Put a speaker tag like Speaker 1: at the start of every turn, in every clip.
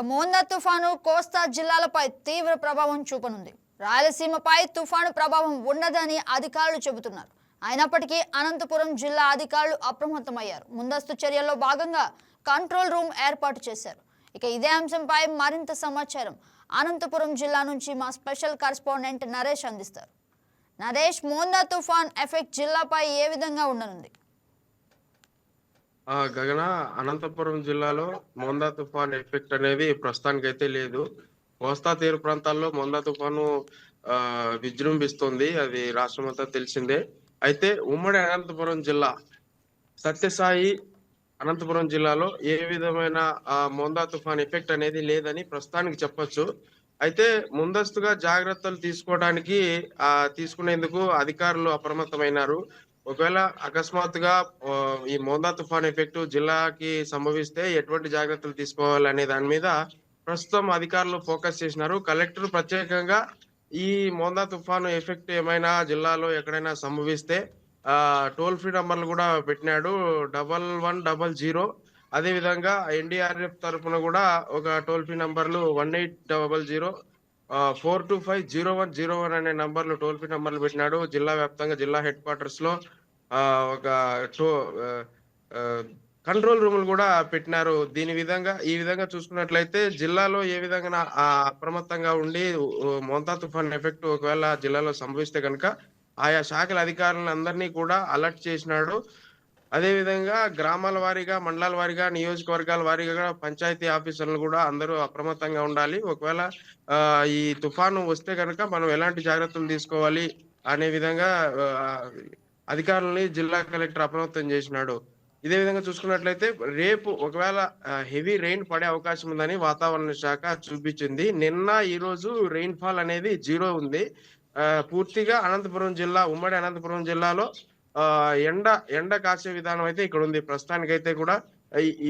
Speaker 1: మోందా తుఫాను కోస్తా జిల్లాలపై తీవ్ర ప్రభావం చూపనుంది. రాయలసీమపై తుఫాను ప్రభావం ఉండదని అధికారులు చెబుతున్నారు. అయినప్పటికీ అనంతపురం జిల్లా అధికారులు అప్రమత్తమయ్యారు. ముందస్తు చర్యల్లో భాగంగా కంట్రోల్ రూమ్ ఏర్పాటు చేశారు. ఇక ఇదే అంశంపై మరింత సమాచారం అనంతపురం జిల్లా నుంచి మా స్పెషల్ కరెస్పాండెంట్ నరేష్ అందిస్తారు. నరేష్, మోందా తుఫాన్ ఎఫెక్ట్ జిల్లాపై ఏ విధంగా ఉండనుంది?
Speaker 2: గగన, అనంతపురం జిల్లాలో మోందా తుఫాన్ ఎఫెక్ట్ అనేది ప్రస్తుతానికైతే లేదు. కోస్తా తీర ప్రాంతాల్లో మోందా తుఫాను విజృంభిస్తుంది. అది రాష్ట్రమంతా తెలిసిందే. అయితే ఉమ్మడి అనంతపురం జిల్లా, సత్యసాయి అనంతపురం జిల్లాలో ఏ విధమైన మోందా తుఫాన్ ఎఫెక్ట్ అనేది లేదని ప్రస్తుతానికి చెప్పొచ్చు. అయితే ముందస్తుగా జాగ్రత్తలు తీసుకోవడానికి తీసుకునేందుకు అధికారులు అప్రమత్తమైనారు. ఒకవేళ అకస్మాత్తుగా ఈ మోందా తుఫాన్ ఎఫెక్ట్ జిల్లాకి సంభవిస్తే ఎటువంటి జాగ్రత్తలు తీసుకోవాలనే దాని మీద ప్రస్తుతం అధికారులు ఫోకస్ చేసినారు. కలెక్టర్ ప్రత్యేకంగా ఈ మోందా తుఫాను ఎఫెక్ట్ ఏమైనా జిల్లాలో ఎక్కడైనా సంభవిస్తే టోల్ ఫ్రీ నంబర్లు కూడా పెట్టినాడు. 1100. అదే విధంగా ఎన్డీఆర్ఎఫ్ తరఫున కూడా ఒక టోల్ ఫ్రీ నంబర్లు 1800 4250101 అనే నంబర్లు, టోల్ ఫ్రీ నంబర్లు పెట్టినాడు. జిల్లా వ్యాప్తంగా జిల్లా హెడ్ క్వార్టర్స్ లో ఒక కంట్రోల్ రూములు కూడా పెట్టినారు. ఈ విధంగా చూసుకున్నట్లయితే జిల్లాలో ఏ విధంగా అప్రమత్తంగా ఉండి మోంతా తుఫాన్ ఎఫెక్ట్ ఒకవేళ జిల్లాలో సంభవిస్తే కనుక ఆయా శాఖల అధికారులను అందరినీ కూడా అలర్ట్ చేసినాడు. అదే విధంగా గ్రామాల వారీగా, మండలాల వారీగా, నియోజకవర్గాల వారీగా పంచాయతీ ఆఫీసర్లు కూడా అందరూ అప్రమత్తంగా ఉండాలి. ఒకవేళ ఈ తుఫాను వస్తే కనుక మనం ఎలాంటి జాగ్రత్తలు తీసుకోవాలి అనే విధంగా అధికారులని జిల్లా కలెక్టర్ అప్రమత్తం చేసినాడు. ఇదే విధంగా చూసుకున్నట్లయితే రేపు ఒకవేళ హెవీ రెయిన్ పడే అవకాశం ఉందని వాతావరణ శాఖ చూపించింది. నిన్న ఈ రోజు రెయిన్ ఫాల్ అనేది 0 ఉంది. పూర్తిగా ఉమ్మడి అనంతపురం జిల్లాలో ఎండ కాసే విధానం అయితే ఇక్కడ ఉంది. ప్రస్తుతానికైతే కూడా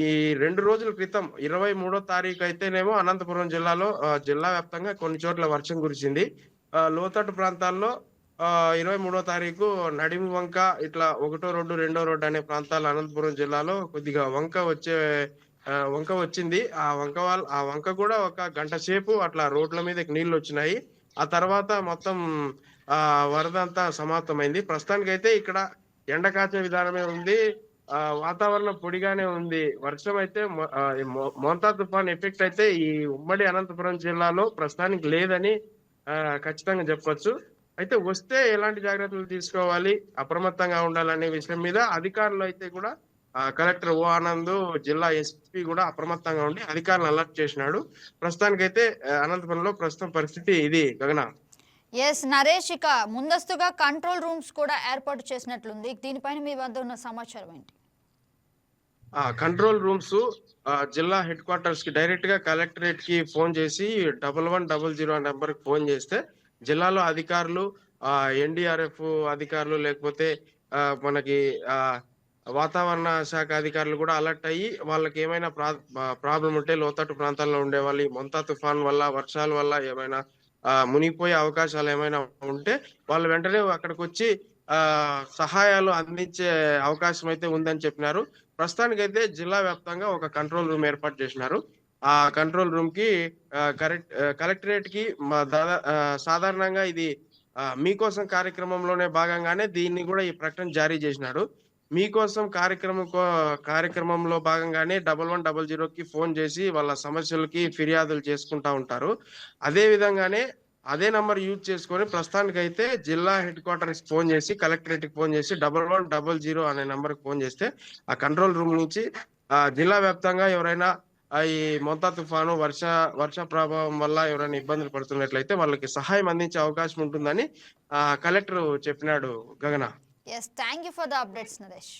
Speaker 2: ఈ 2 రోజుల క్రితం 23వ తారీఖు అయితేనేమో అనంతపురం జిల్లాలో జిల్లా వ్యాప్తంగా కొన్ని చోట్ల వర్షం కురిసింది. లోతట్టు ప్రాంతాల్లో 23వ తారీఖు నడిమి వంక, ఇట్లా 1, 2, 2 రోడ్డు అనే ప్రాంతాలు అనంతపురం జిల్లాలో కొద్దిగా వంక వచ్చింది. ఆ వంక కూడా ఒక గంట సేపు అట్లా రోడ్ల మీదకి నీళ్లు వచ్చినాయి. ఆ తర్వాత మొత్తం వరద అంతా సమాప్తమైంది. ప్రస్తుతానికైతే ఇక్కడ ఎండ కాచే విధానమే ఉంది. వాతావరణం పొడిగానే ఉంది. వర్షం అయితే మోంతా తుఫాన్ ఎఫెక్ట్ అయితే ఈ ఉమ్మడి అనంతపురం జిల్లాలో ప్రస్తుతానికి లేదని ఖచ్చితంగా చెప్పొచ్చు. అయితే వస్తే ఎలాంటి జాగ్రత్తలు తీసుకోవాలి, అప్రమత్తంగా ఉండాలనే విషయం మీద అధికారులు అయితే కూడా కలెక్టర్ ఓ ఆనంద్, జిల్లా ఎస్పీ కూడా అప్రమత్తంగా ఉండి అధికారులను అలర్ట్ చేసినాడు. ప్రస్తుతానికైతే అనంతపురంలో ప్రస్తుతం పరిస్థితి ఇది. గగన,
Speaker 1: ఎస్ నరేష్, ఇక ముందస్తుగా కంట్రోల్ రూమ్స్ కూడా ఏర్పాటు చేసినట్లుంది. దీనిపైన మీ వద్ద ఉన్న సమాచారం ఏంటి?
Speaker 2: కంట్రోల్ రూమ్స్ జిల్లా హెడ్ క్వార్టర్స్ కి డైరెక్ట్ గా కలెక్టరేట్ కి ఫోన్ చేసి 1100 నెంబర్ కి ఫోన్ చేస్తే జిల్లాలో అధికారులు, ఎన్డీఆర్ఎఫ్ అధికారులు, లేకపోతే మనకి వాతావరణ శాఖ అధికారులు కూడా అలర్ట్ అయ్యి వాళ్ళకి ఏమైనా ప్రాబ్లం ఉంటే లోతట్టు ప్రాంతాల్లో ఉండే వాళ్ళు మోంతా తుఫాన్ వల్ల, వర్షాల వల్ల ఏమైనా మునిగిపోయే అవకాశాలు ఏమైనా ఉంటే వాళ్ళు వెంటనే అక్కడికి వచ్చి సహాయాలు అందించే అవకాశం అయితే ఉందని చెప్పినారు. ప్రస్తుతానికైతే జిల్లా వ్యాప్తంగా ఒక కంట్రోల్ రూమ్ ఏర్పాటు చేసినారు. ఆ కంట్రోల్ రూమ్ కి కలెక్టరేట్ కి సాధారణంగా ఇది మీకోసం కార్యక్రమంలోనే భాగంగానే దీన్ని కూడా ఈ ప్రకటన జారీ చేసినాడు. మీకోసం కార్యక్రమంలో భాగంగానే 1100కి ఫోన్ చేసి వాళ్ళ సమస్యలకి ఫిర్యాదులు చేసుకుంటా ఉంటారు. అదే విధంగానే అదే నంబర్ యూజ్ చేసుకొని ప్రస్తుతానికైతే జిల్లా హెడ్ క్వార్టర్స్ ఫోన్ చేసి, కలెక్టరేట్ కి ఫోన్ చేసి 1100 అనే నంబర్ కి ఫోన్ చేస్తే ఆ కంట్రోల్ రూమ్ నుంచి జిల్లా వ్యాప్తంగా ఎవరైనా ఈ మోంతా తుఫాను వర్ష ప్రభావం వల్ల ఎవరైనా ఇబ్బందులు పడుతున్నట్లయితే వాళ్ళకి సహాయం అందించే అవకాశం ఉంటుందని కలెక్టర్ చెప్పినాడు. Gagana,
Speaker 1: yes, thank you for the updates Naresh.